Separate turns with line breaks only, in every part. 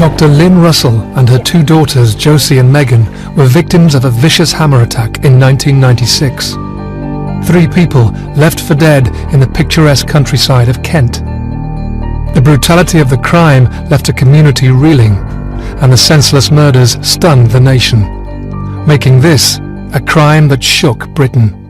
Dr. Lynn Russell and her two daughters, Josie and Megan, were victims of a vicious hammer attack in 1996. 3 people left for dead in the picturesque countryside of Kent. The brutality of the crime left a community reeling, and the senseless murders stunned the nation, making this a crime that shook Britain.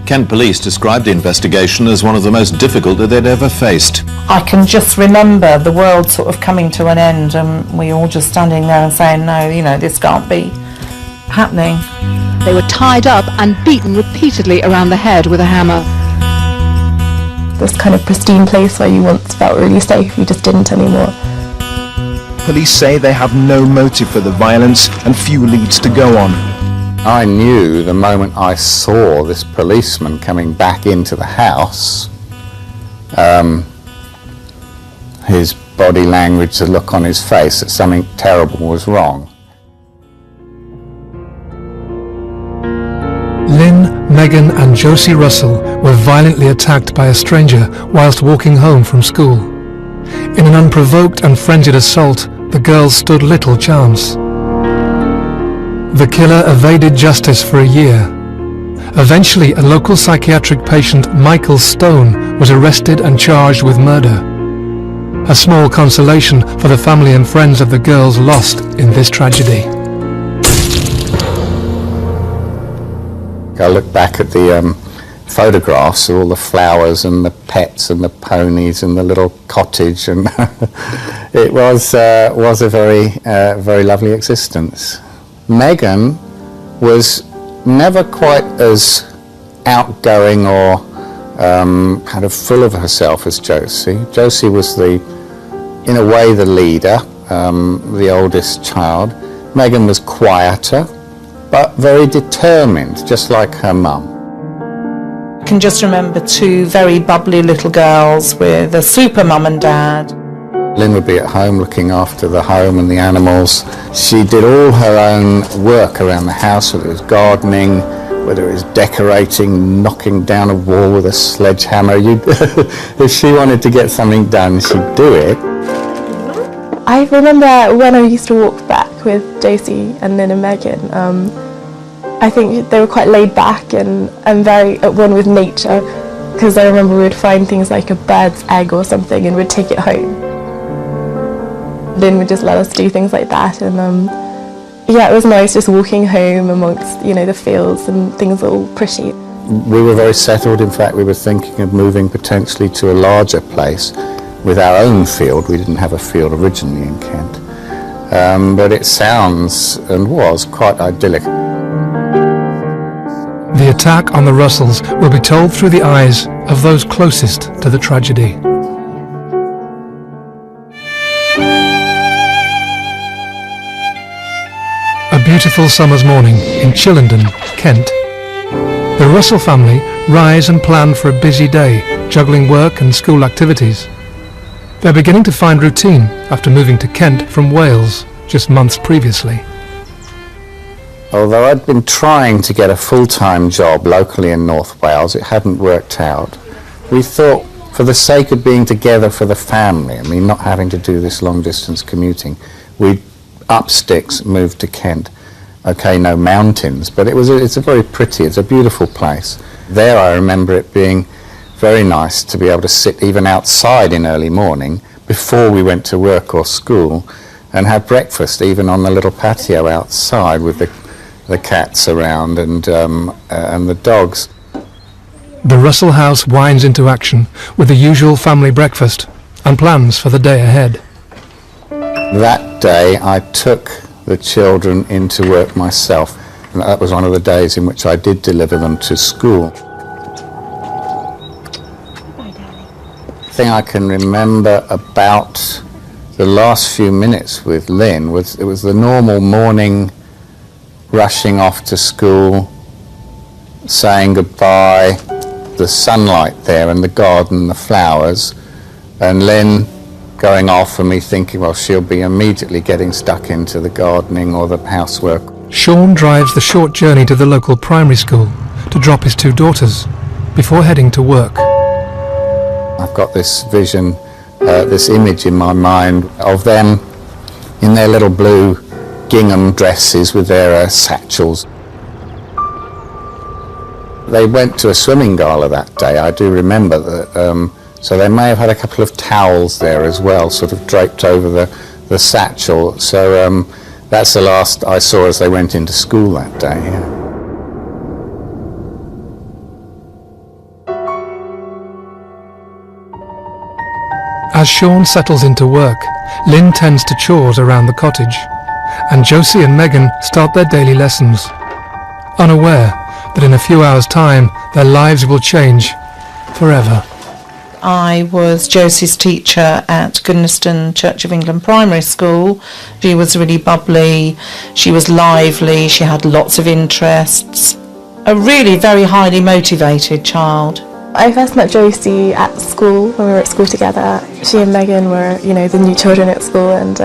Kent Police described the investigation as one of the most difficult that they'd ever faced.
I can just remember the world sort of coming to an end and we all just standing there and saying, no, you know, this can't be happening.
They were tied up and beaten repeatedly around the head with a hammer.
This kind of pristine place where you once felt really safe, you just didn't anymore.
Police say they have no motive for the violence and few leads to go on.
I knew the moment I saw this policeman coming back into the house, his body language, the look on his face, that something terrible was wrong.
Lynn, Megan and Josie Russell were violently attacked by a stranger whilst walking home from school. In an unprovoked and frenzied assault, the girls stood little chance. The killer evaded justice for a year. Eventually, a local psychiatric patient, Michael Stone, was arrested and charged with murder. A small consolation for the family and friends of the girls lost in this tragedy.
I look back at the photographs of all the flowers and the pets and the ponies and the little cottage, and it was a very lovely existence. Megan was never quite as outgoing or kind of full of herself as Josie. Josie was in a way, the leader, the oldest child. Megan was quieter, but very determined, just like her mum.
I can just remember 2 very bubbly little girls with a super mum and dad.
Lynn would be at home looking after the home and the animals. She did all her own work around the house, whether it was gardening, whether it was decorating, knocking down a wall with a sledgehammer. If she wanted to get something done, she'd do it.
I remember when I used to walk back with Josie and Lynn and Megan, I think they were quite laid back and very at one with nature, because I remember we would find things like a bird's egg or something and we'd take it home. Lynn would just let us do things like that, and yeah, it was nice just walking home amongst, you know, the fields and things all pretty.
We were very settled. In fact, we were thinking of moving potentially to a larger place with our own field. We didn't have a field originally in Kent, but it sounds and was quite idyllic.
The attack on the Russells will be told through the eyes of those closest to the tragedy. A beautiful summer's morning in Chillenden, Kent. The Russell family rise and plan for a busy day, juggling work and school activities. They're beginning to find routine after moving to Kent from Wales just months previously.
Although I'd been trying to get a full-time job locally in North Wales, it hadn't worked out. We thought, for the sake of being together for the family, I mean, not having to do this long-distance commuting, we'd up sticks, moved to Kent. Okay, no mountains, but it's a beautiful place. There I remember it being very nice to be able to sit even outside in early morning before we went to work or school and have breakfast even on the little patio outside with the cats around and the dogs.
The Russell house winds into action with the usual family breakfast and plans for the day ahead.
That day I took the children into work myself, and that was one of the days in which I did deliver them to school. The thing I can remember about the last few minutes with Lynn was it was the normal morning rushing off to school, saying goodbye, the sunlight there and the garden, the flowers, and Lynn going off and me thinking, well, she'll be immediately getting stuck into the gardening or the housework.
Sean drives the short journey to the local primary school to drop his two daughters before heading to work.
I've got this vision, this image in my mind of them in their little blue gingham dresses with their satchels. They went to a swimming gala that day, I do remember that, so they may have had a couple of towels there as well, sort of draped over the satchel, so that's the last I saw as they went into school that day. Yeah.
As Sean settles into work, Lynn tends to chores around the cottage, and Josie and Megan start their daily lessons, unaware that in a few hours' time their lives will change forever.
I was Josie's teacher at Goodnestone Church of England Primary School. She was really bubbly, she was lively, she had lots of interests. A really very highly motivated child.
I first met Josie at school when we were at school together. She and Megan were, the new children at school, and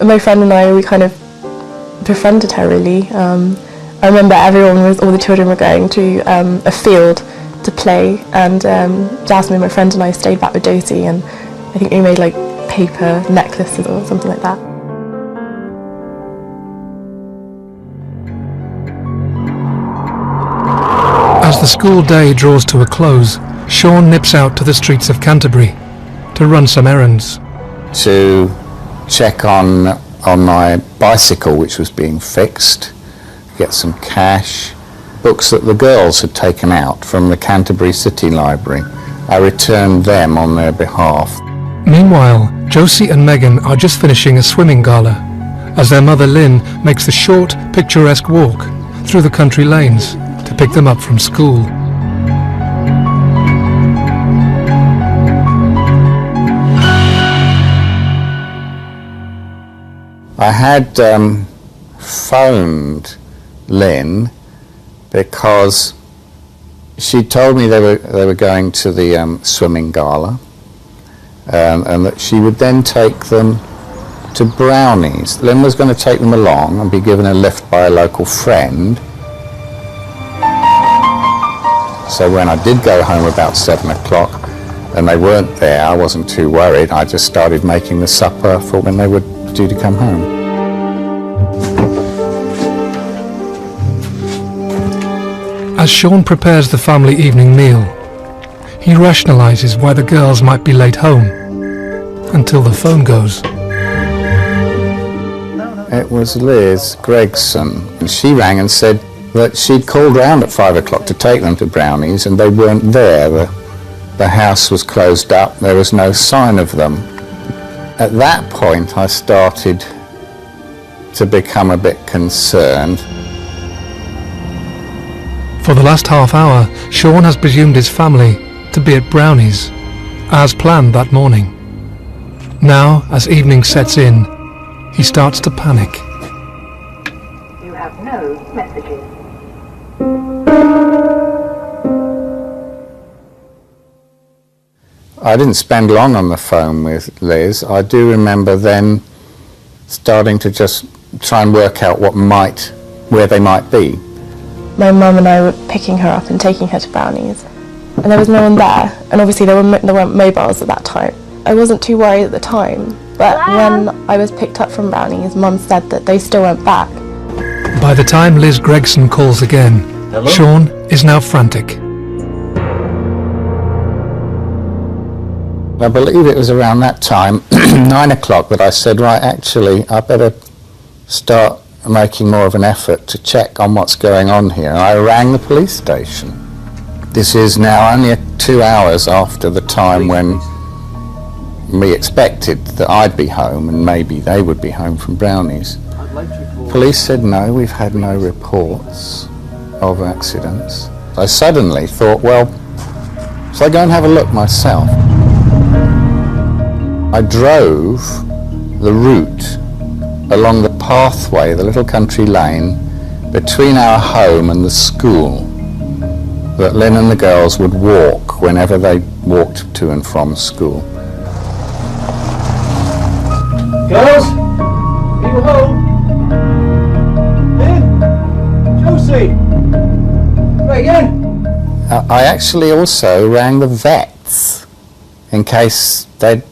my friend and I, we kind of befriended her really. I remember all the children were going to a field to play, and Jasmine, my friend, and I stayed back with Josie, and I think we made like paper necklaces or something like that.
As the school day draws to a close, Sean nips out to the streets of Canterbury to run some errands.
To check on my bicycle, which was being fixed, get some cash, books that the girls had taken out from the Canterbury City Library. I returned them on their behalf.
Meanwhile, Josie and Megan are just finishing a swimming gala, as their mother Lynn makes the short, picturesque walk through the country lanes to pick them up from school.
I had phoned Lynn because she told me they were going to the swimming gala, and that she would then take them to Brownies. Lynn was going to take them along and be given a lift by a local friend. So when I did go home about 7 o'clock and they weren't there, I wasn't too worried. I just started making the supper for when they were due to come home.
As Sean prepares the family evening meal, he rationalises why the girls might be late home, until the phone goes.
It was Liz Gregson, and she rang and said that she'd called round at 5 o'clock to take them to Brownies and they weren't there. The house was closed up, there was no sign of them. At that point I started to become a bit concerned.
For the last half hour, Sean has presumed his family to be at Brownies, as planned that morning. Now, as evening sets in, he starts to panic.
You have no messages.
I didn't spend long on the phone with Liz. I do remember then starting to just try and work out where they might be.
My mum and I were picking her up and taking her to Brownies, and there was no one there, and obviously there weren't mobiles at that time. I wasn't too worried at the time, but when I was picked up from Brownies, Mum said that they still weren't back.
By the time Liz Gregson calls again, hello? Sean is now frantic.
I believe it was around that time, 9 o'clock, that I said, right, actually, I better start making more of an effort to check on what's going on here. And I rang the police station. This is now only 2 hours after the time when we expected that I'd be home and maybe they would be home from Brownies. Police said no, we've had no reports of accidents. I suddenly thought, well, shall I go and have a look myself? I drove the route along the pathway, the little country lane, between our home and the school that Lynn and the girls would walk whenever they walked to and from school.
Girls? Are you home? Lynn? Josie? Megan?
I actually also rang the vets in case they'd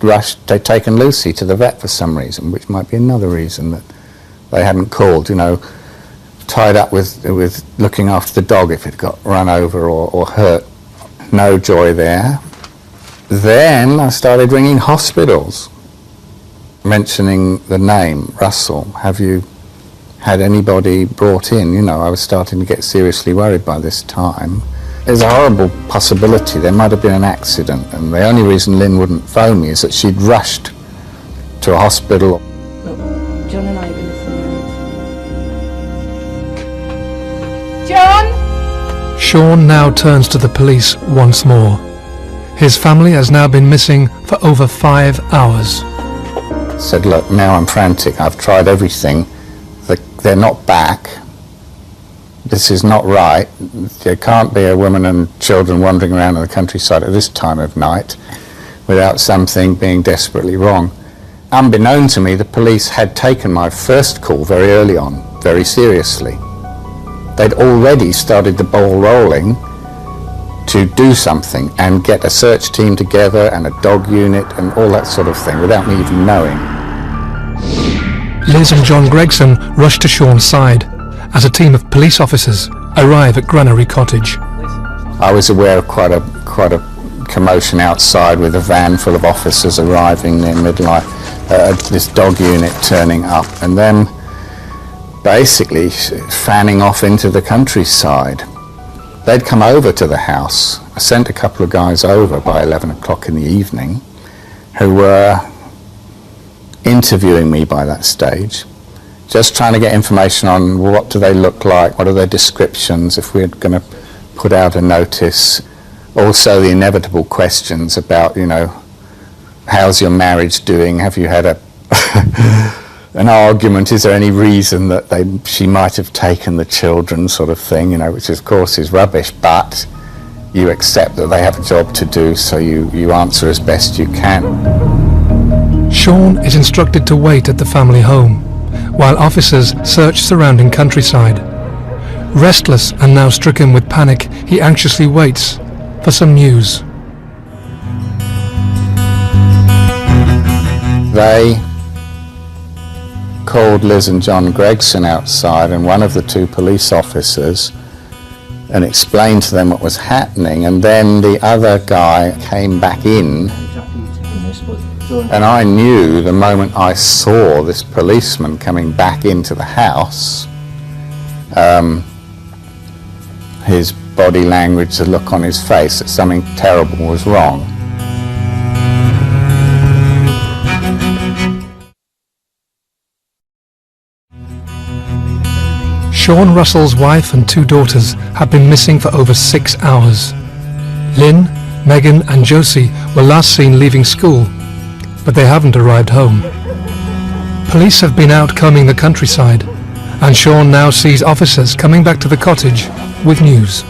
taken Lucy to the vet for some reason, which might be another reason that they hadn't called, you know, tied up with looking after the dog if it got run over or hurt. No joy there. Then I started ringing hospitals, mentioning the name, Russell. Have you had anybody brought in? You know, I was starting to get seriously worried by this time. There's a horrible possibility there might have been an accident, and the only reason Lynn wouldn't phone me is that she'd rushed to a hospital.
Look, John and I are going to phone out. John?
Sean now turns to the police once more. His family has now been missing for over 5 hours.
Said, look, now I'm frantic. I've tried everything. They're not back. This is not right. There can't be a woman and children wandering around in the countryside at this time of night without something being desperately wrong. Unbeknown to me, the police had taken my first call very early on, very seriously. They'd already started the ball rolling to do something and get a search team together and a dog unit and all that sort of thing without me even knowing.
Liz and John Gregson rush to Sean's side as a team of police officers arrive at Granary Cottage.
I was aware of quite a commotion outside with a van full of officers arriving near midnight, this dog unit turning up, and then basically fanning off into the countryside. They'd come over to the house. I sent a couple of guys over by 11 o'clock in the evening who were interviewing me by that stage, just trying to get information on what do they look like, what are their descriptions, if we're going to put out a notice. Also the inevitable questions about, you know, how's your marriage doing, have you had an argument, is there any reason that she might have taken the children, sort of thing, you know, which of course is rubbish, but you accept that they have a job to do, so you answer as best you can.
Sean is instructed to wait at the family home while officers search surrounding countryside. Restless and now stricken with panic, he anxiously waits for some news.
They called Liz and John Gregson outside, and one of the two police officers, and explained to them what was happening, and then the other guy came back in, and I knew the moment I saw this policeman coming back into the house, his body language, the look on his face, that something terrible was wrong.
Sean Russell's wife and 2 daughters have been missing for over 6 hours. Lynn, Megan and Josie were last seen leaving school, but they haven't arrived home. Police have been out combing the countryside, and Sean now sees officers coming back to the cottage with news.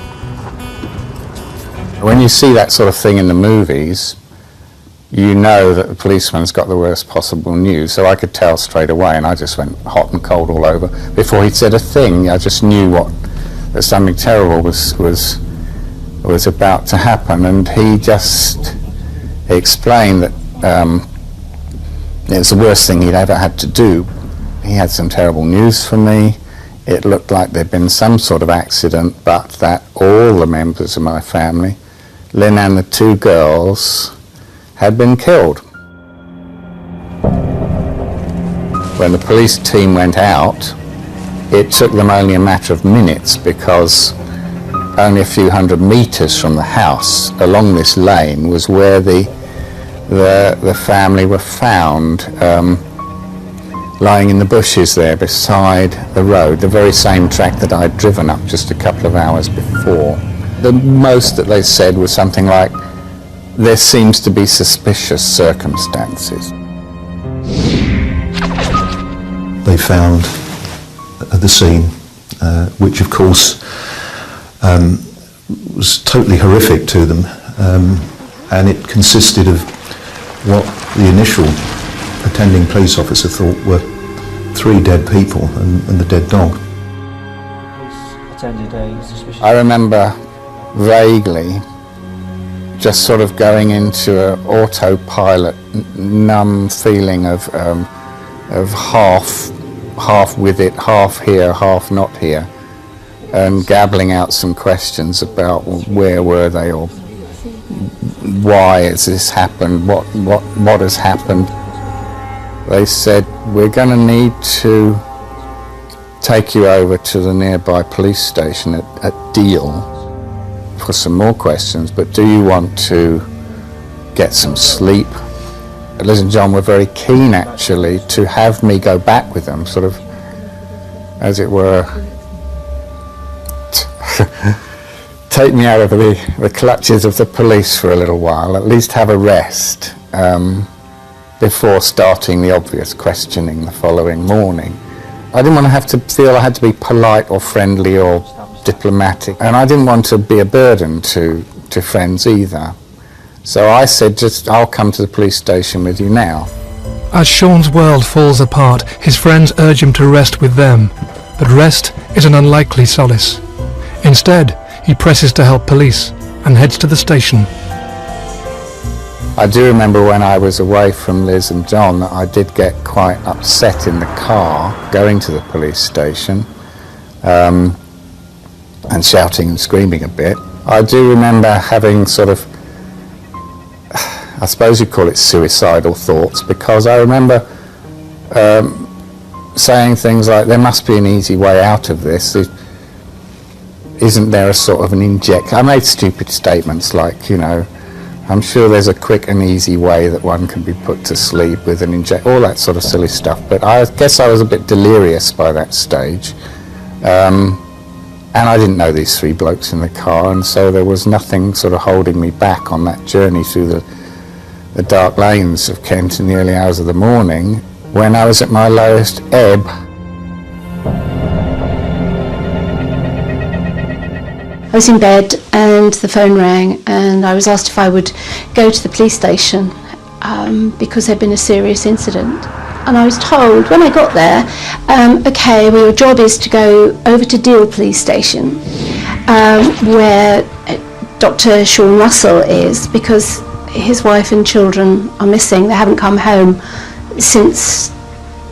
When you see that sort of thing in the movies, you know that the policeman's got the worst possible news, so I could tell straight away, and I just went hot and cold all over. Before he'd said a thing, I just knew that something terrible was about to happen, and he just explained that it was the worst thing he'd ever had to do. He had some terrible news for me. It looked like there'd been some sort of accident, but that all the members of my family, Lynn and the 2 girls, had been killed. When the police team went out, it took them only a matter of minutes, because only a few hundred meters from the house, along this lane, was where the family were found, lying in the bushes there beside the road, the very same track that I'd driven up just a couple of hours before. The most that they said was something like, there seems to be suspicious circumstances.
They found the scene, which of course was totally horrific to them, and it consisted of what the initial attending police officer thought were 3 dead people and the dead dog.
I remember vaguely just sort of going into an autopilot, numb feeling of half with it, half here, half not here, and gabbling out some questions about where were they, or why has this happened, what has happened. They said, we're going to need to take you over to the nearby police station at Deal for some more questions, but do you want to get some sleep? Liz and John were very keen actually to have me go back with them, sort of, as it were, take me out of the clutches of the police for a little while, at least have a rest, before starting the obvious questioning the following morning. I didn't want to have to feel I had to be polite or friendly or diplomatic, and I didn't want to be a burden to friends either. So I said, I'll come to the police station with you now.
As Sean's world falls apart, his friends urge him to rest with them, but rest is an unlikely solace. Instead, he presses to help police and heads to the station.
I do remember when I was away from Liz and John that I did get quite upset in the car going to the police station, and shouting and screaming a bit. I do remember having sort of, I suppose you'd call it suicidal thoughts, because I remember saying things like, there must be an easy way out of this. Isn't there a sort of an inject? I made stupid statements like, you know, I'm sure there's a quick and easy way that one can be put to sleep with an inject, all that sort of silly stuff. But I guess I was a bit delirious by that stage. And I didn't know these 3 blokes in the car, and so there was nothing sort of holding me back on that journey through the dark lanes of Kent in the early hours of the morning, when I was at my lowest ebb.
I was in bed and the phone rang, and I was asked if I would go to the police station because there'd been a serious incident. And I was told when I got there, okay, well, your job is to go over to Deal police station where Dr. Sean Russell is, because his wife and children are missing. They haven't come home since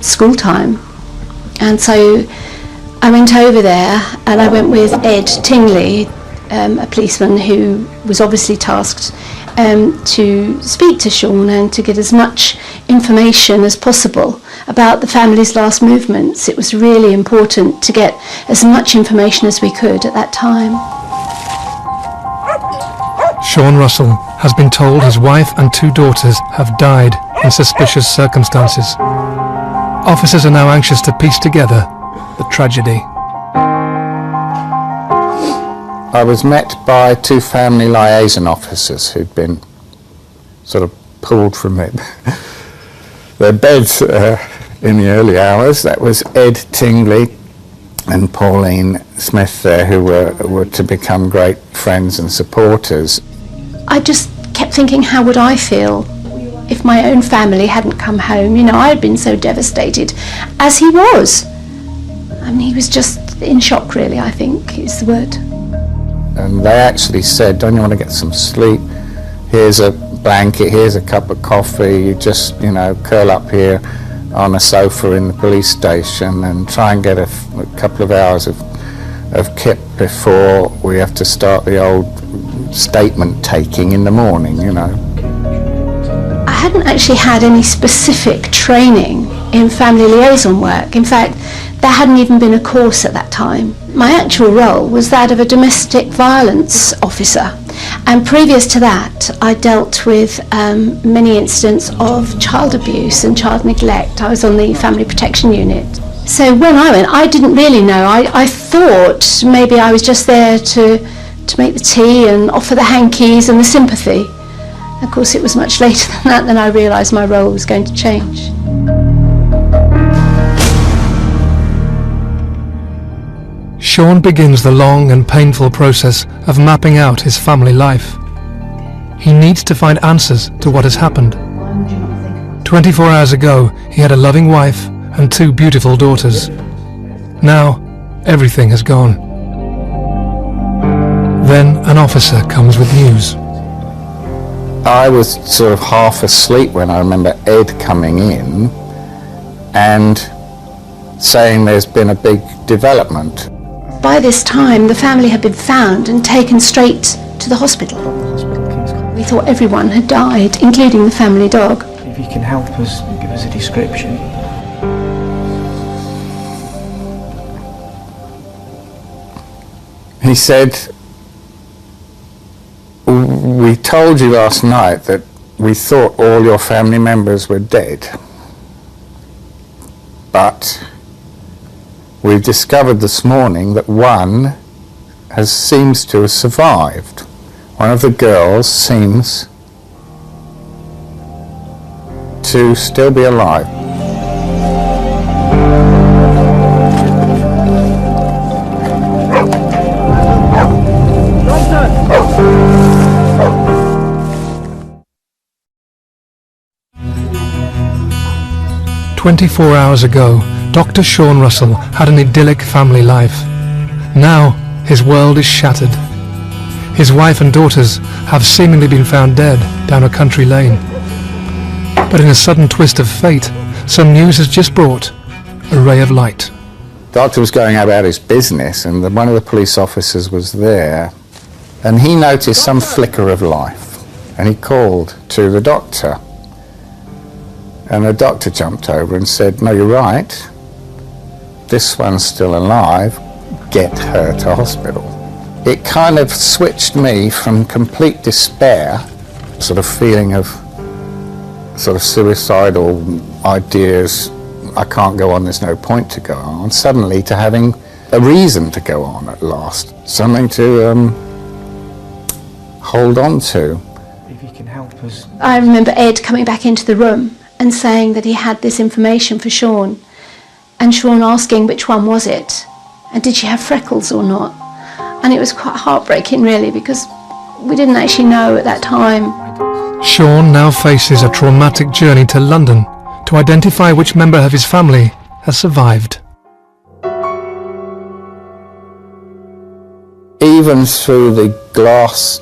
school time. And so I went over there, and I went with Ed Tingley, a policeman who was obviously tasked to speak to Sean and to get as much information as possible about the family's last movements. It was really important to get as much information as we could at that time.
Sean Russell has been told his wife and 2 daughters have died in suspicious circumstances. Officers are now anxious to piece together the tragedy.
I was met by 2 family liaison officers who'd been sort of pulled from their beds in the early hours. That was Ed Tingley and Pauline Smith there, who were to become great friends and supporters.
I just kept thinking, how would I feel if my own family hadn't come home? You know, I had been so devastated, as he was. I mean, he was just in shock, really, I think is the word.
And they actually said, don't you want to get some sleep? Here's a blanket, here's a cup of coffee, you just, you know, curl up here on a sofa in the police station and try and get a couple of hours of kip before we have to start the old statement taking in the morning, you know.
I hadn't actually had any specific training in family liaison work. In fact, there hadn't even been a course at that time. My actual role was that of a domestic violence officer, and previous to that I dealt with many incidents of child abuse and child neglect. I was on the family protection unit. So when I went, I didn't really know. I thought maybe I was just there to make the tea and offer the hankies and the sympathy. Of course, it was much later than that that I realised my role was going to change.
Sean begins the long and painful process of mapping out his family life. He needs to find answers to what has happened, 24 hours ago, he had a loving wife and 2 beautiful daughters. Now, everything has gone. Then an officer comes with news.
I was sort of half asleep when I remember Ed coming in and saying there's been a big development.
By this time, the family had been found and taken straight to the hospital. We thought everyone had died, including the family dog.
If you can help us, give us a description.
He said, "We told you last night that we thought all your family members were dead. But we've discovered this morning that one seems to have survived. One of the girls seems to still be alive."
24 hours ago, Dr. Sean Russell had an idyllic family life. Now, his world is shattered. His wife and daughters have seemingly been found dead down a country lane. But in a sudden twist of fate, some news has just brought a ray of light.
The doctor was going about his business, and one of the police officers was there, and he noticed some flicker of life, and he called to the doctor. And the doctor jumped over and said, "No, you're right. This one's still alive. Get her to hospital." It kind of switched me from complete despair, sort of feeling of sort of suicidal ideas, I can't go on, there's no point to go on, suddenly to having a reason to go on at last, something to hold on to.
If you can help us.
I remember Ed coming back into the room and saying that he had this information for Sean, and Sean asking which one was it, and did she have freckles or not. And it was quite heartbreaking really, because we didn't actually know at that time.
Sean now faces a traumatic journey to London to identify which member of his family has survived.
Even through the glass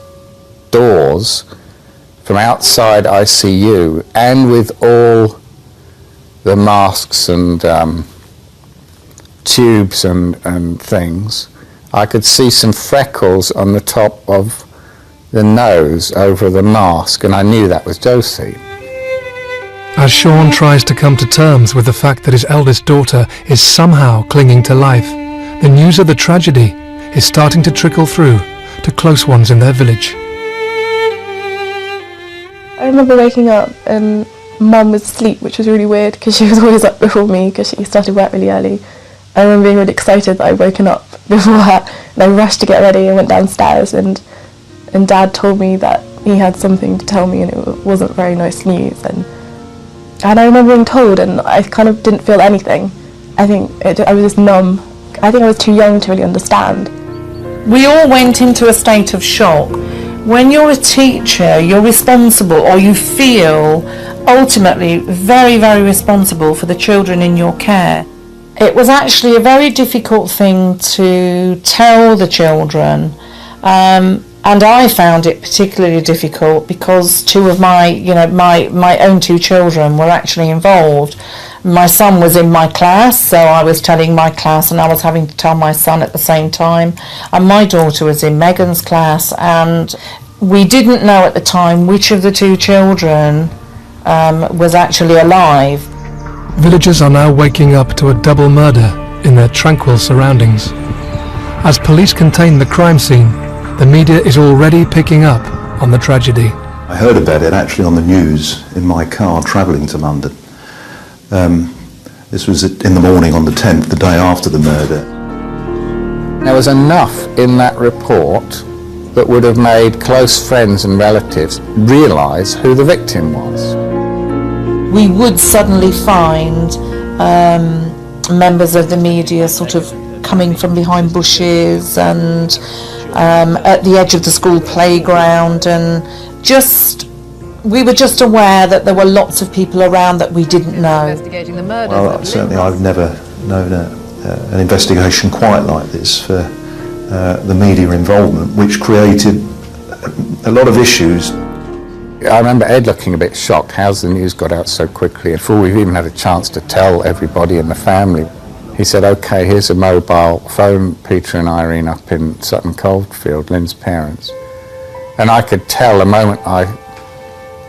doors from outside ICU, and with all the masks and tubes and things, I could see some freckles on the top of the nose over the mask, and I knew that was Josie.
As Sean tries to come to terms with the fact that his eldest daughter is somehow clinging to life, the news of the tragedy is starting to trickle through to close ones in their village.
I remember waking up and Mum was asleep, which was really weird because she was always up before me because she started work really early. I remember being really excited that I'd woken up before her, and I rushed to get ready and went downstairs, and Dad told me that he had something to tell me, and it wasn't very nice news. And I remember being told, and I kind of didn't feel anything. I think I was just numb. I think I was too young to really understand.
We all went into a state of shock. When you're a teacher, you're responsible, or you feel ultimately very, very responsible for the children in your care. It was actually a very difficult thing to tell the children, and I found it particularly difficult because two of my own two children were actually involved. My son was in my class, so I was telling my class, and I was having to tell my son at the same time, and my daughter was in Megan's class, and we didn't know at the time which of the two children was actually alive.
Villagers are now waking up to a double murder in their tranquil surroundings. As police contain the crime scene, the media is already picking up on the tragedy.
I heard about it actually on the news in my car travelling to London. This was in the morning on the 10th, the day after the murder.
There was enough in that report that would have made close friends and relatives realise who the victim was.
We would suddenly find members of the media sort of coming from behind bushes and at the edge of the school playground, and just We were just aware that there were lots of people around that we didn't know.
Investigating the murders
Well,
of
certainly
Lynn
I've never known an investigation quite like this for the media involvement, which created a lot of issues.
I remember Ed looking a bit shocked. How's the news got out so quickly? Before we've even had a chance to tell everybody in the family, he said, OK, here's a mobile phone, Peter and Irene up in Sutton Coldfield, Lynn's parents. And I could tell the moment I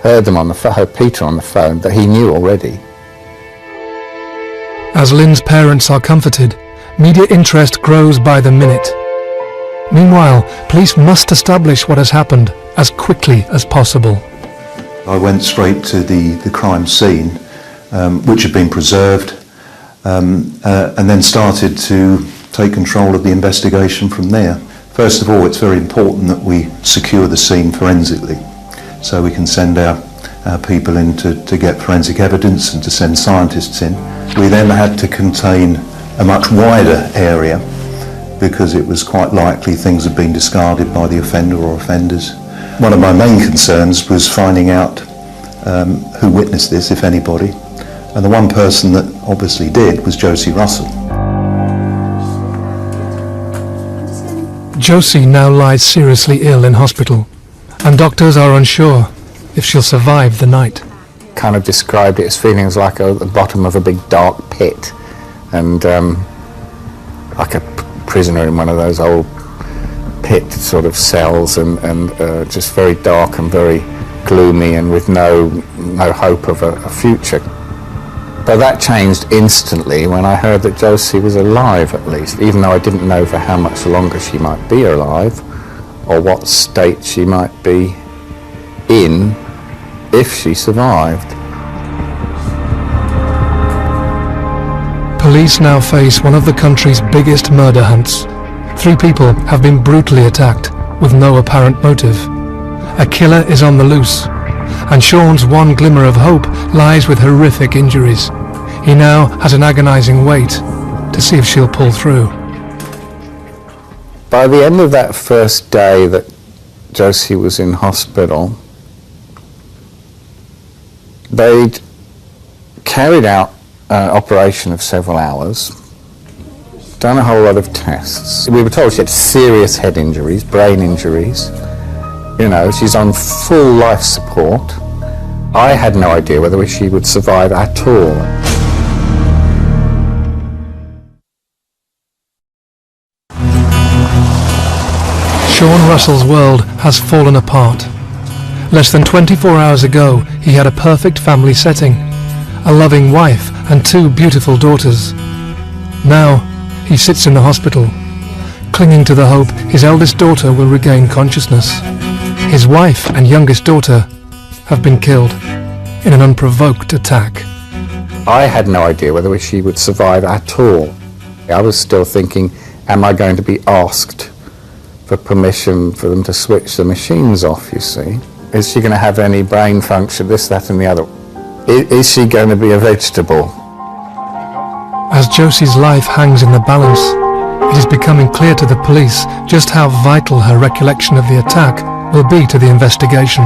heard them on the phone, heard Peter on the phone, that he knew already.
As Lynn's parents are comforted, media interest grows by the minute. Meanwhile, police must establish what has happened as quickly as possible.
I went straight to the crime scene, which had been preserved, and then started to take control of the investigation from there. First of all, it's very important that we secure the scene forensically, so we can send our people in to get forensic evidence and to send scientists in. We then had to contain a much wider area because it was quite likely things had been discarded by the offender or offenders. One of my main concerns was finding out who witnessed this, if anybody, and the one person that obviously did was Josie Russell.
Josie now lies seriously ill in hospital, and doctors are unsure if she'll survive the night.
Kind of described it as feeling as like at the bottom of a big dark pit, and like a prisoner in one of those old pit sort of cells, and just very dark and very gloomy and with no hope of a future. But that changed instantly when I heard that Josie was alive, at least, even though I didn't know for how much longer she might be alive or what state she might be in if she survived.
Police now face one of the country's biggest murder hunts. 3 people have been brutally attacked with no apparent motive. A killer is on the loose, and Sean's one glimmer of hope lies with horrific injuries. He now has an agonizing wait to see if she'll pull through.
By the end of that first day that Josie was in hospital, they'd carried out an operation of several hours, done a whole lot of tests. We were told she had serious head injuries, brain injuries. You know, she's on full life support. I had no idea whether she would survive at all.
Sean Russell's world has fallen apart. Less than 24 hours ago, he had a perfect family setting, a loving wife and 2 beautiful daughters. Now, he sits in the hospital, clinging to the hope his eldest daughter will regain consciousness. His wife and youngest daughter have been killed in an unprovoked attack.
I had no idea whether she would survive at all. I was still thinking, am I going to be asked for permission for them to switch the machines off, you see? Is she going to have any brain function, this, that and the other? Is she going to be a vegetable?
As Josie's life hangs in the balance, it is becoming clear to the police just how vital her recollection of the attack will be to the investigation.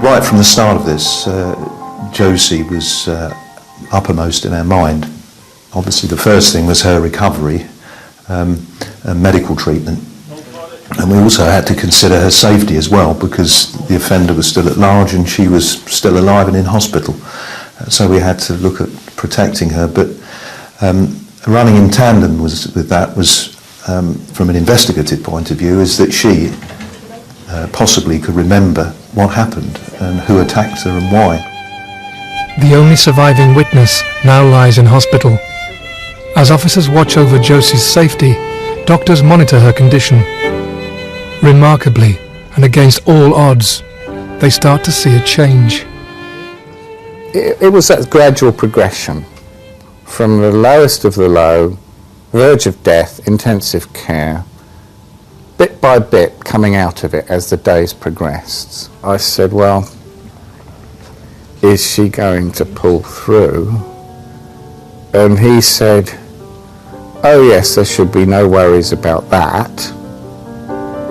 Right from the start of this, Josie was uppermost in our mind. Obviously the first thing was her recovery and medical treatment. And we also had to consider her safety as well, because the offender was still at large and she was still alive and in hospital. So we had to look at protecting her. But running in tandem with that was, from an investigative point of view, is that she possibly could remember what happened and who attacked her and why.
The only surviving witness now lies in hospital. As officers watch over Josie's safety, doctors monitor her condition. Remarkably, and against all odds, they start to see a change.
It was that gradual progression from the lowest of the low, verge of death, intensive care, bit by bit coming out of it as the days progressed. I said, well, is she going to pull through? And he said, oh yes, there should be no worries about that.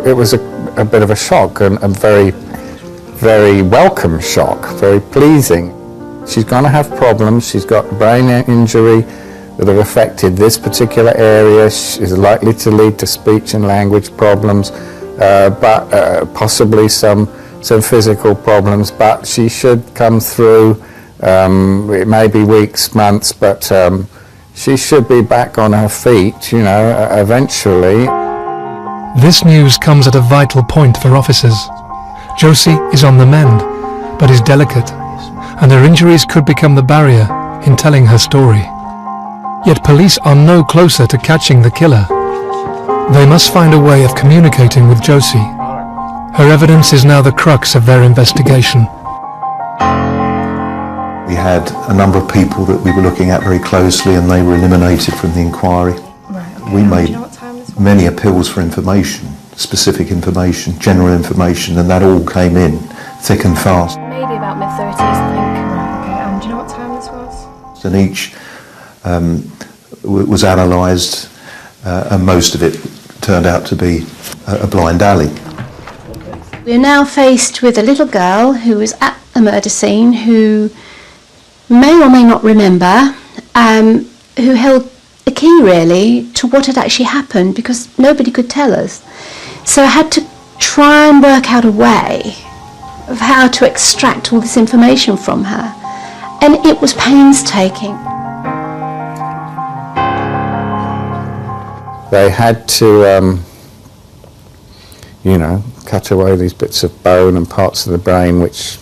It was a bit of a shock and very very welcome shock, very pleasing. She's going to have problems. She's got brain injury that have affected this particular area. She's likely to lead to speech and language problems, but possibly some physical problems, but she should come through. It may be weeks, months, but she should be back on her feet, you know, eventually.
This news comes at a vital point for officers. Josie is on the mend, but is delicate, and her injuries could become the barrier in telling her story. Yet police are no closer to catching the killer. They must find a way of communicating with Josie. Her evidence is now the crux of their investigation.
We had a number of people that we were looking at very closely, and they were eliminated from the inquiry. We made many appeals for information, specific information, general information, and that all came in thick and fast.
Maybe about mid-30s, I think. Right, okay. And do you know what time this was?
And each was analysed, and most of it turned out to be a blind alley.
We're now faced with a little girl who was at the murder scene, who may or may not remember, who held the key really to what had actually happened, because nobody could tell us. So I had to try and work out a way of how to extract all this information from her, and it was painstaking.
They had to, you know, cut away these bits of bone and parts of the brain, which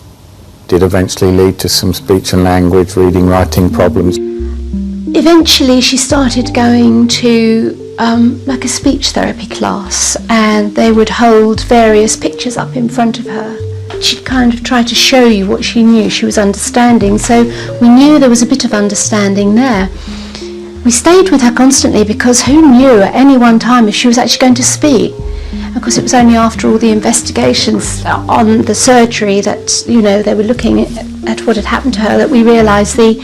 did eventually lead to some speech and language, reading, writing problems.
Eventually she started going to like a speech therapy class, and they would hold various pictures up in front of her. She'd kind of try to show you what she knew she was understanding, so we knew there was a bit of understanding there. We stayed with her constantly, because who knew at any one time if she was actually going to speak? Of course, it was only after all the investigations on the surgery that, you know, they were looking at what had happened to her, that we realised the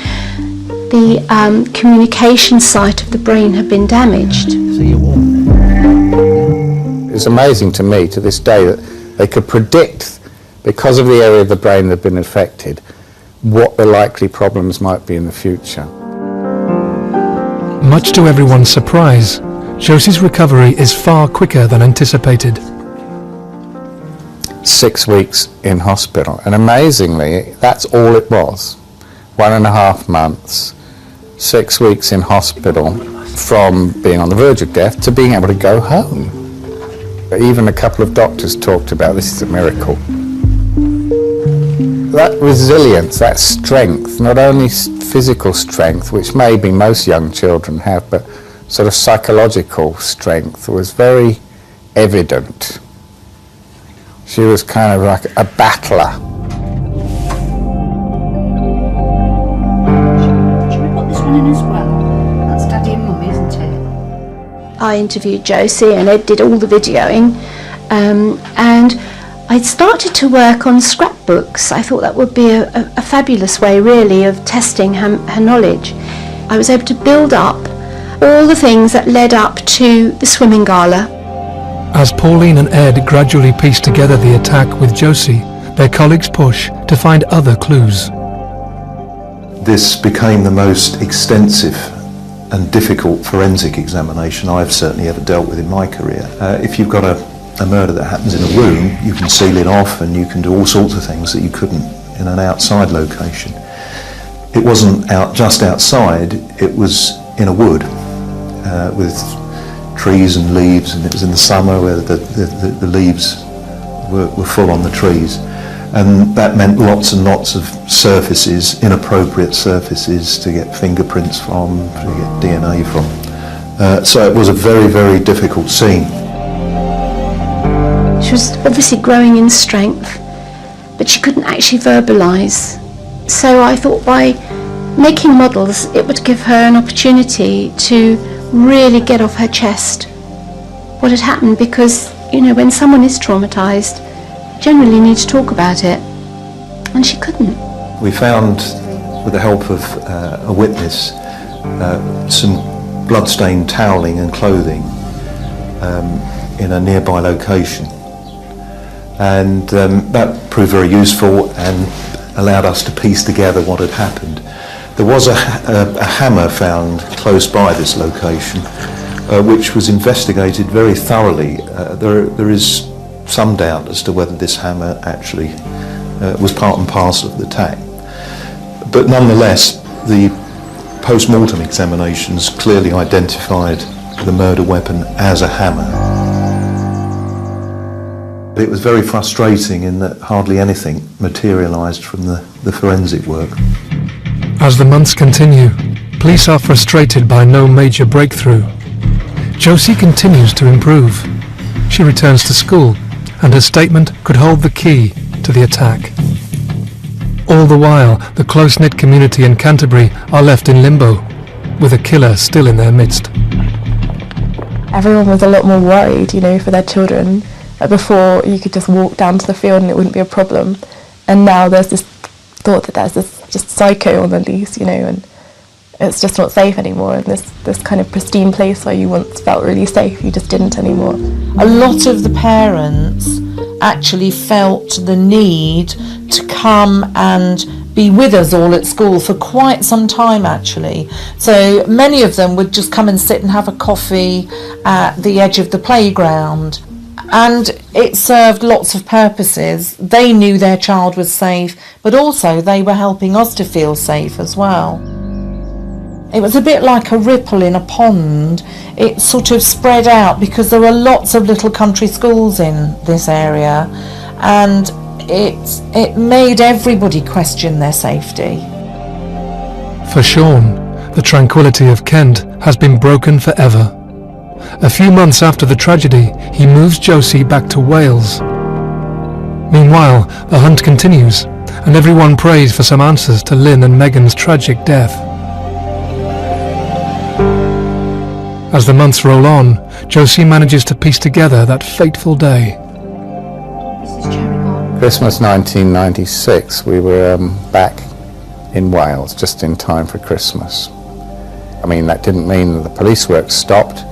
communication site of the brain had been damaged.
It's amazing to me to this day that they could predict, because of the area of the brain that had been affected, what the likely problems might be in the future.
Much to everyone's surprise, Josie's recovery is far quicker than anticipated.
6 weeks in hospital, and amazingly, that's all it was. 1.5 months, 6 weeks in hospital, from being on the verge of death to being able to go home. Even a couple of doctors talked about this is a miracle. That resilience, that strength, not only physical strength, which maybe most young children have, but sort of psychological strength was very evident. She was kind of like a battler.
Should we put this one in as well? That's Daddy and Mummy, isn't it?
I interviewed Josie, and Ed did all the videoing, and I'd started to work on scrapbooks. I thought that would be a fabulous way, really, of testing her knowledge. I was able to build up all the things that led up to the swimming gala.
As Pauline and Ed gradually piece together the attack with Josie, their colleagues push to find other clues.
This became the most extensive and difficult forensic examination I've certainly ever dealt with in my career. If you've got a murder that happens in a room, you can seal it off and you can do all sorts of things that you couldn't in an outside location. It wasn't just outside, it was in a wood with trees and leaves, and it was in the summer where the leaves were full on the trees, and that meant lots and lots of surfaces, inappropriate surfaces to get fingerprints from, to get DNA from. So it was a very, very difficult scene.
She was obviously growing in strength, but she couldn't actually verbalise. So I thought by making models, it would give her an opportunity to really get off her chest what had happened, because, you know, when someone is traumatised, you generally need to talk about it, and she couldn't.
We found, with the help of a witness, some blood-stained toweling and clothing in a nearby location. and that proved very useful and allowed us to piece together what had happened. There was a hammer found close by this location, which was investigated very thoroughly. There is some doubt as to whether this hammer actually was part and parcel of the attack. But nonetheless, the post-mortem examinations clearly identified the murder weapon as a hammer. It was very frustrating in that hardly anything materialised from the forensic work.
As the months continue, police are frustrated by no major breakthrough. Josie continues to improve. She returns to school, and her statement could hold the key to the attack. All the while, the close-knit community in Canterbury are left in limbo, with a killer still in their midst.
Everyone was a lot more worried, for their children. Before, you could just walk down to the field and it wouldn't be a problem. And now there's this thought that there's this just psycho on the loose, and it's just not safe anymore. And this kind of pristine place where you once felt really safe, you just didn't anymore.
A lot of the parents actually felt the need to come and be with us all at school for quite some time, actually. So many of them would just come and sit and have a coffee at the edge of the playground. And it served lots of purposes. They knew their child was safe, but also they were helping us to feel safe as well. It was a bit like a ripple in a pond. It sort of spread out because there were lots of little country schools in this area, and it made everybody question their safety.
For Sean, the tranquility of Kent has been broken forever. A few months after the tragedy, he moves Josie back to Wales. Meanwhile, the hunt continues, and everyone prays for some answers to Lynn and Megan's tragic death. As the months roll on, Josie manages to piece together that fateful day.
Christmas 1996, we were back in Wales just in time for Christmas. I mean, that didn't mean that the police work stopped.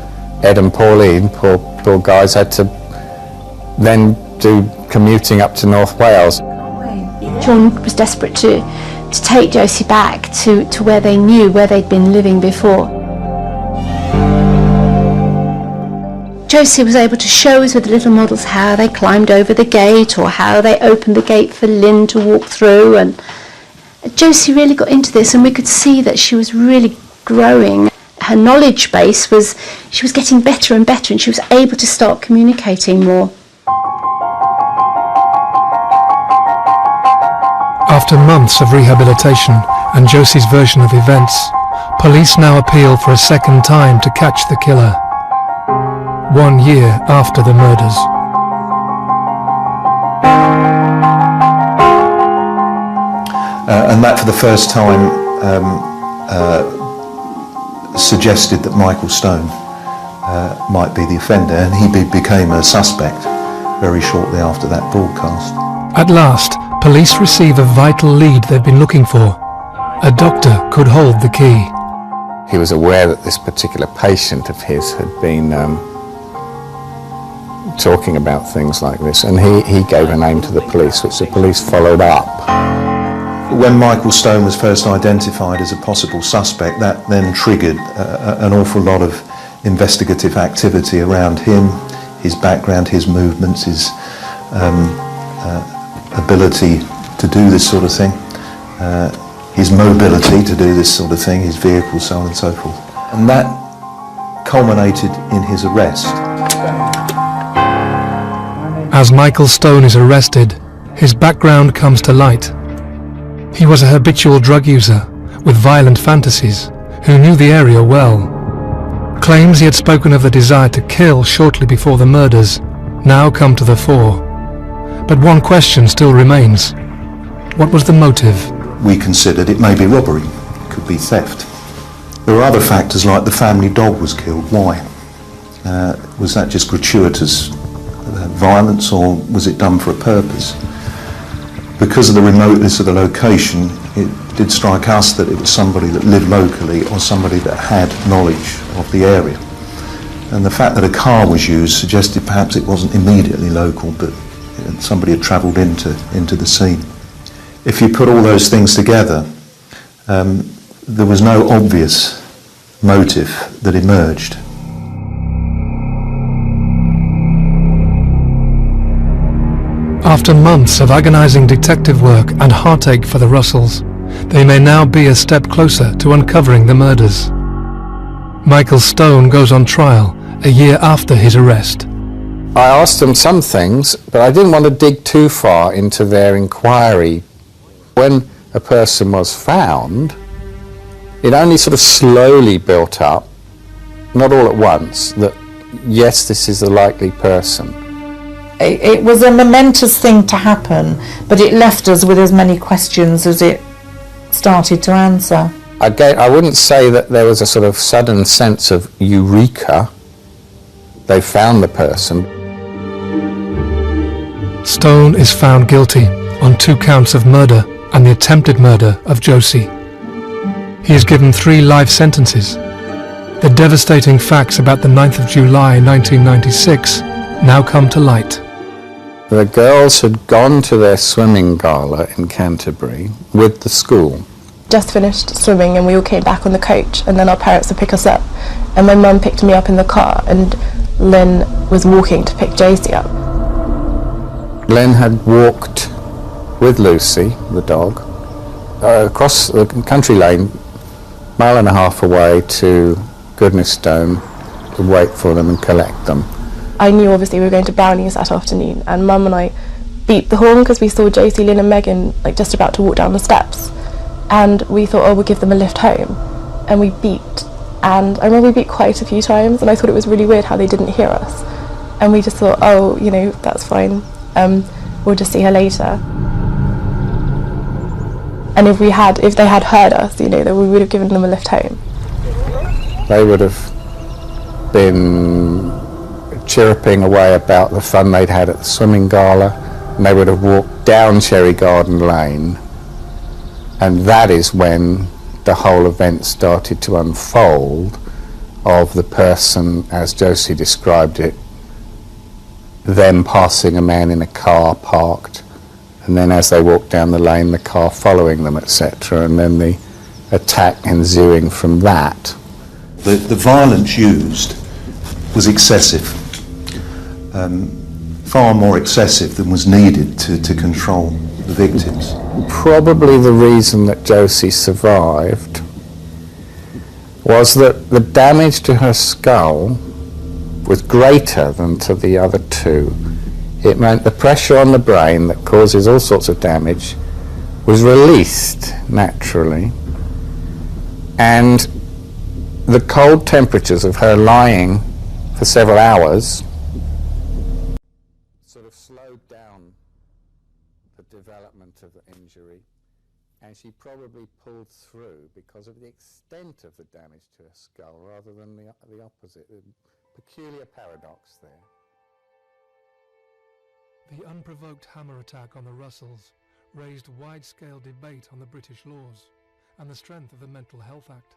Ed and Pauline, poor guys, had to then do commuting up to North Wales.
Sean was desperate to take Josie back to where they knew, where they'd been living before. Josie was able to show us with the little models how they climbed over the gate or how they opened the gate for Lynn to walk through, and Josie really got into this, and we could see that she was really growing. Her knowledge base she was getting better and better, and she was able to start communicating more.
After months of rehabilitation and Josie's version of events, police now appeal for a second time to catch the killer. 1 year after the murders.
And that for the first time suggested that Michael Stone might be the offender, and he became a suspect very shortly after that broadcast.
At last, police receive a vital lead they've been looking for. A doctor could hold the key.
He was aware that this particular patient of his had been talking about things like this, and he gave a name to the police, which the police followed up.
When Michael Stone was first identified as a possible suspect, that then triggered an awful lot of investigative activity around him, his background, his movements, his ability to do this sort of thing, his mobility to do this sort of thing, his vehicle, so on and so forth. And that culminated in his arrest.
As Michael Stone is arrested, his background comes to light. He was a habitual drug user with violent fantasies who knew the area well. Claims he had spoken of the desire to kill shortly before the murders now come to the fore. But one question still remains. What was the motive?
We considered it may be robbery, it could be theft. There are other factors like the family dog was killed. Why? Was that just gratuitous violence, or was it done for a purpose? Because of the remoteness of the location, it did strike us that it was somebody that lived locally or somebody that had knowledge of the area. And the fact that a car was used suggested perhaps it wasn't immediately local, but somebody had travelled into the scene. If you put all those things together, there was no obvious motive that emerged.
After months of agonising detective work and heartache for the Russells, they may now be a step closer to uncovering the murders. Michael Stone goes on trial a year after his arrest.
I asked them some things, but I didn't want to dig too far into their inquiry. When a person was found, it only sort of slowly built up, not all at once, that yes, this is the likely person.
It was a momentous thing to happen, but it left us with as many questions as it started to answer.
Again, I wouldn't say that there was a sort of sudden sense of eureka. They found the person.
Stone is found guilty on 2 counts of murder and the attempted murder of Josie. He is given 3 life sentences. The devastating facts about the 9th of July 1996 now come to light.
The girls had gone to their swimming gala in Canterbury with the school.
Just finished swimming and we all came back on the coach, and then our parents would pick us up, and my mum picked me up in the car and Lynn was walking to pick Josie up.
Lynn had walked with Lucy, the dog, across the country lane, 1.5 miles away to Goodnestone to wait for them and collect them.
I knew obviously we were going to Brownies that afternoon, and Mum and I beeped the horn because we saw Josie, Lynn and Megan like just about to walk down the steps, and we thought, oh, we'll give them a lift home, and we beeped, and I remember we beeped quite a few times, and I thought it was really weird how they didn't hear us, and we just thought, oh, you know, that's fine, we'll just see her later. And if they had heard us, you know, then we would have given them a lift home.
They would have been chirruping away about the fun they'd had at the swimming gala, and they would have walked down Cherry Garden Lane, and that is when the whole event started to unfold of the person, as Josie described it, them passing a man in a car parked, and then as they walked down the lane, the car following them, etc., and then the attack ensuing from that.
The violence used was excessive. Far more excessive than was needed to control the victims.
Probably the reason that Josie survived was that the damage to her skull was greater than to the other 2. It meant the pressure on the brain that causes all sorts of damage was released naturally, and the cold temperatures of her lying for several hours sort of slowed down the development of the injury, and she probably pulled through because of the extent of the damage to her skull rather than the opposite. A peculiar paradox there.
The unprovoked hammer attack on the Russells raised wide-scale debate on the British laws and the strength of the Mental Health Act.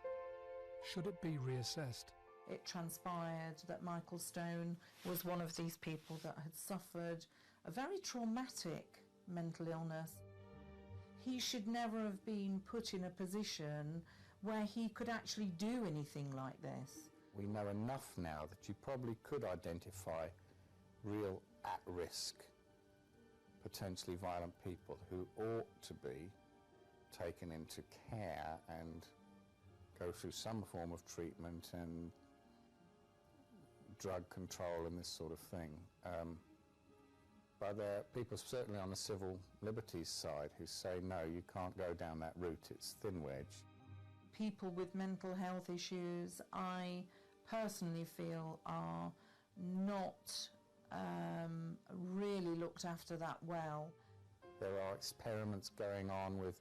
Should it be reassessed?
It transpired that Michael Stone was one of these people that had suffered a very traumatic mental illness. He should never have been put in a position where he could actually do anything like this.
We know enough now that you probably could identify real at-risk, potentially violent people who ought to be taken into care and go through some form of treatment and drug control and this sort of thing. But there are people certainly on the civil liberties side who say, no, you can't go down that route, it's thin wedge.
People with mental health issues, I personally feel, are not really looked after that well.
There are experiments going on with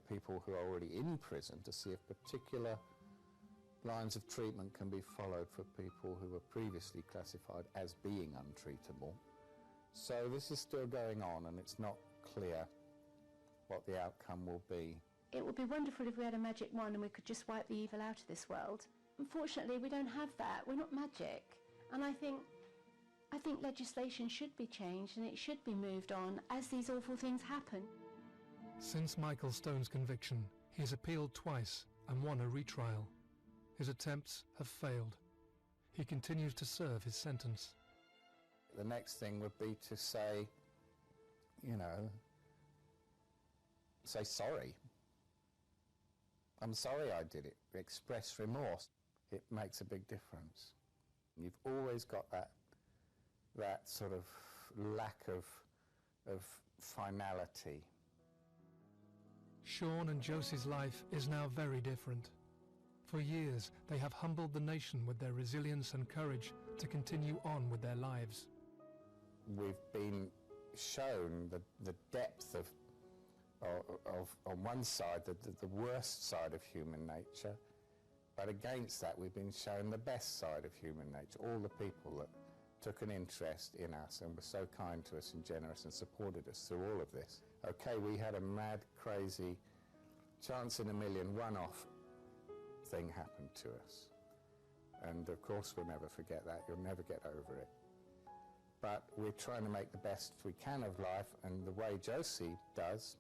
people who are already in prison to see if particular lines of treatment can be followed for people who were previously classified as being untreatable. So this is still going on, and it's not clear what the outcome will be.
It would be wonderful if we had a magic wand and we could just wipe the evil out of this world. Unfortunately, we don't have that. We're not magic. And I think I think legislation should be changed and it should be moved on as these awful things happen.
Since Michael Stone's conviction, he has appealed twice and won a retrial. His attempts have failed. He continues to serve his sentence.
The next thing would be to say, say sorry. I'm sorry I did it. Express remorse. It makes a big difference. You've always got that sort of lack of finality.
Sean and Josie's life is now very different. For years, they have humbled the nation with their resilience and courage to continue on with their lives.
We've been shown the depth of on one side, the worst side of human nature, but against that we've been shown the best side of human nature, all the people that took an interest in us and were so kind to us and generous and supported us through all of this. Okay, we had a mad, crazy, chance in a million, one-off thing happen to us. And of course we'll never forget that, you'll never get over it. But we're trying to make the best we can of life, and the way Josie does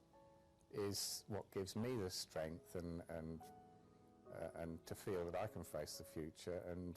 is what gives me the strength and to feel that I can face the future and